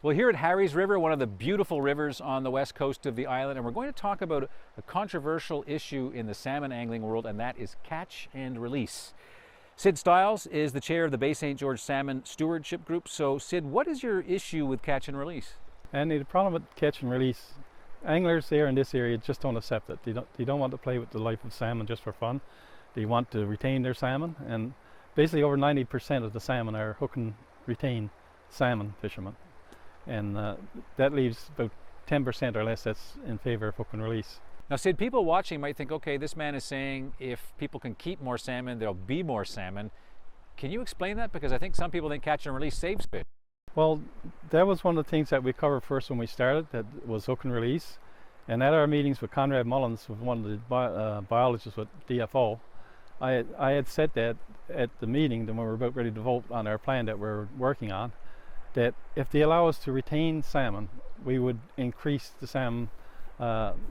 Well, here at Harry's River, one of the beautiful rivers on the west coast of the island, and we're going to talk about a controversial issue in the salmon angling world, and that is catch and release. Sid Stiles is the chair of the Bay St. George Salmon Stewardship Group. So, Sid, what is your issue with catch and release? And the problem with catch and release, anglers there in this area just don't accept it. They don't want to play with the life of salmon just for fun. They want to retain their salmon, and basically over 90% of the salmon are hook and retain salmon fishermen. And that leaves about 10% or less that's in favor of hook and release. Now, Sid, people watching might think, okay, this man is saying if people can keep more salmon, there'll be more salmon. Can you explain that? Because I think some people think catch and release saves fish. Well, that was one of the things that we covered first when we started, that was hook and release. And at our meetings with Conrad Mullins, with one of the biologists with DFO, I had said that at the meeting, when we were about ready to vote on our plan that we're working on, that if they allow us to retain salmon, we would increase the salmon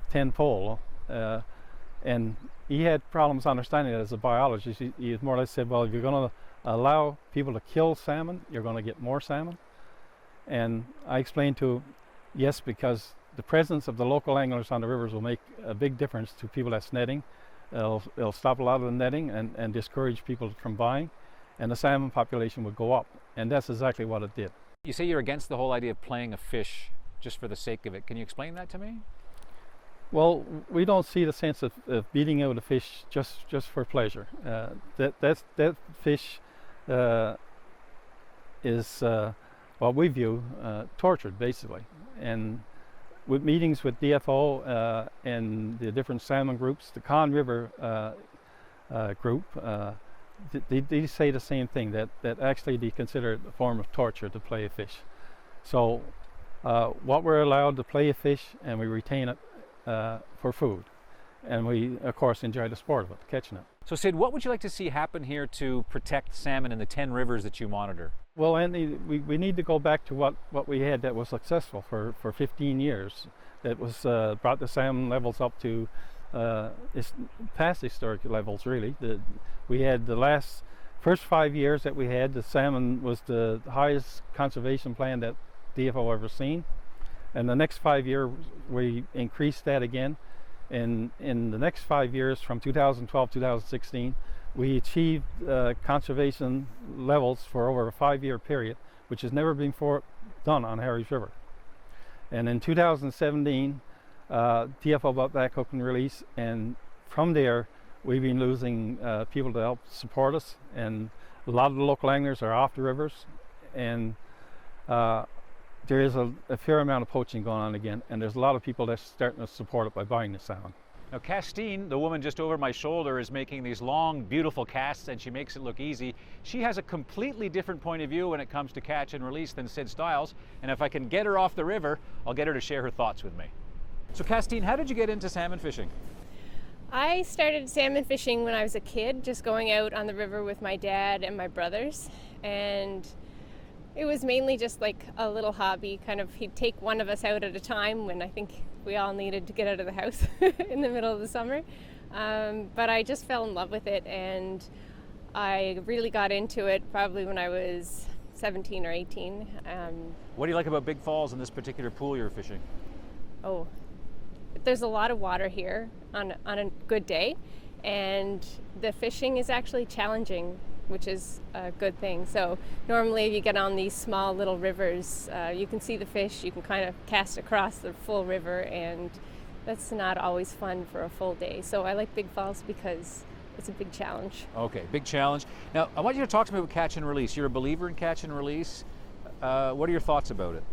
tenfold. And he had problems understanding that as a biologist. He more or less said, well, if you're going to allow people to kill salmon, you're going to get more salmon. And I explained to him, yes, because the presence of the local anglers on the rivers will make a big difference to people that's netting. It'll stop a lot of the netting and discourage people from buying, and the salmon population would go up. And that's exactly what it did. You say you're against the whole idea of playing a fish just for the sake of it. Can you explain that to me? Well, we don't see the sense of beating out a fish just for pleasure. That fish is what we view tortured, basically. And with meetings with DFO and the different salmon groups, the Conn River group, they say the same thing, that actually they consider it a form of torture to play a fish. So what we're allowed to play a fish, and we retain it for food. And we, of course, enjoy the sport of it, catching it. So, Sid, what would you like to see happen here to protect salmon in the 10 rivers that you monitor? Well, Andy, we need to go back to what we had that was successful for 15 years. That was brought the salmon levels up to past historic levels, really. We had the first 5 years that we had, the salmon was the highest conservation plan that DFO ever seen. And the next 5 years, we increased that again. And in the next 5 years, from 2012 to 2016, we achieved conservation levels for over a 5-year period, which has never been done on Harry's River. And in 2017, DFO brought back hook and release, and from there, we've been losing people to help support us, and a lot of the local anglers are off the rivers, and there is a fair amount of poaching going on again, and there's a lot of people that's starting to support it by buying the salmon. Now, Castine, the woman just over my shoulder, is making these long, beautiful casts, and she makes it look easy. She has a completely different point of view when it comes to catch and release than Sid Stiles, and if I can get her off the river, I'll get her to share her thoughts with me. So, Castine, how did you get into salmon fishing? I started salmon fishing when I was a kid, just going out on the river with my dad and my brothers, and it was mainly just like a little hobby. Kind of, he'd take one of us out at a time when I think we all needed to get out of the house in the middle of the summer. But I just fell in love with it, and I really got into it probably when I was 17 or 18. What do you like about Big Falls in this particular pool you're fishing? Oh, there's a lot of water here on a good day, and the fishing is actually challenging, which is a good thing. So normally if you get on these small little rivers, you can see the fish, you can kind of cast across the full river, and that's not always fun for a full day. So I like Big Falls because it's a big challenge. Okay, big challenge. Now, I want you to talk to me about catch and release. You're a believer in catch and release. What are your thoughts about it?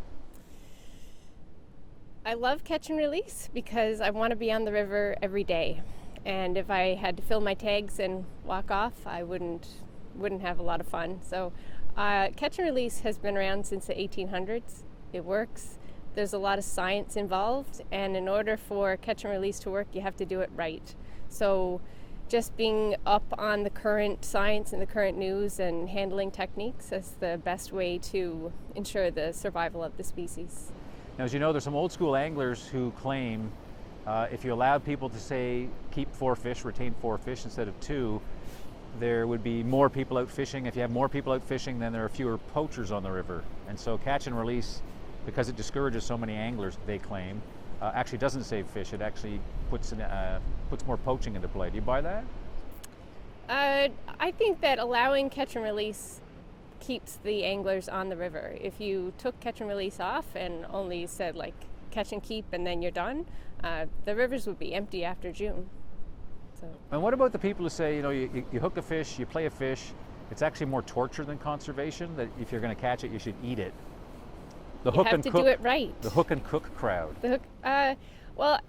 I love catch and release because I want to be on the river every day. And if I had to fill my tags and walk off, I wouldn't have a lot of fun. So catch and release has been around since the 1800s. It works. There's a lot of science involved, and in order for catch and release to work, you have to do it right. So just being up on the current science and the current news and handling techniques is the best way to ensure the survival of the species. Now, as you know, there's some old school anglers who claim if you allowed people to say keep 4 fish, retain 4 fish instead of 2, there would be more people out fishing. If you have more people out fishing, then there are fewer poachers on the river. And so catch and release because it discourages so many anglers, they claim, actually doesn't save fish. It actually puts more poaching into play. Do you buy that? I think that allowing catch and release keeps the anglers on the river. If you took catch and release off and only said like catch and keep and then you're done, the rivers would be empty after June. So. And what about the people who say, you hook a fish, you play a fish, it's actually more torture than conservation, that if you're going to catch it, you should eat it? The you have to do it right. The hook and cook crowd. Well,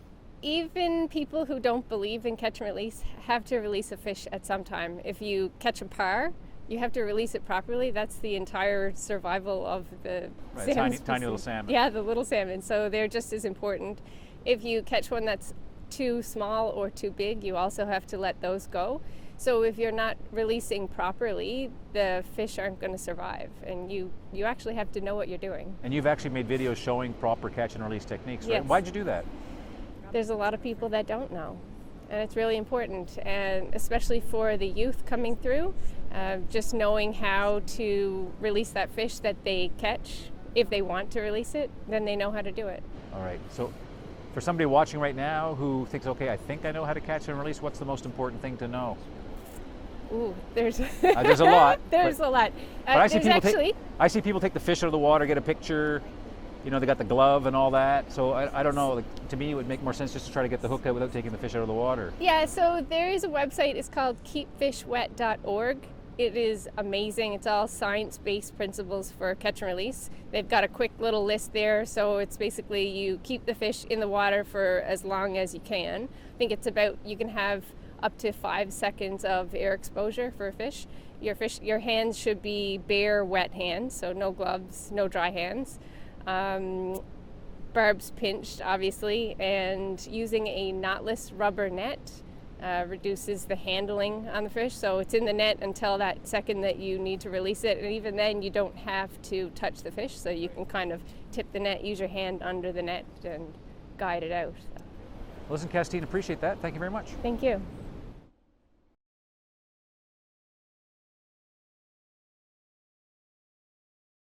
even people who don't believe in catch and release have to release a fish at some time. If you catch a par, you have to release it properly. That's the entire survival of the salmon tiny little salmon. Yeah, the little salmon. So they're just as important. If you catch one that's too small or too big, you also have to let those go. So if you're not releasing properly, the fish aren't going to survive, and you actually have to know what you're doing. And you've actually made videos showing proper catch and release techniques, right? Yes. Why'd you do that? There's a lot of people that don't know, and it's really important, and especially for the youth coming through, just knowing how to release that fish that they catch. If they want to release it, then they know how to do it. All right, so for somebody watching right now who thinks, okay, I think I know how to catch and release, what's the most important thing to know? Ooh, there's a lot. There's a lot. But I see people take the fish out of the water, get a picture. They got the glove and all that. So I don't know. Like, to me, it would make more sense just to try to get the hook out without taking the fish out of the water. Yeah. So there is a website. It's called keepfishwet.org. It is amazing. It's all science-based principles for catch and release. They've got a quick little list there. So it's basically you keep the fish in the water for as long as you can. I think it's about, you can have up to 5 seconds of air exposure for a fish. Your hands should be bare, wet hands, so no gloves, no dry hands. Barbs pinched, obviously, and using a knotless rubber net reduces the handling on the fish. So it's in the net until that second that you need to release it, and even then you don't have to touch the fish, so you can kind of tip the net, use your hand under the net and guide it out. Listen, Castine, appreciate that. Thank you very much. Thank you.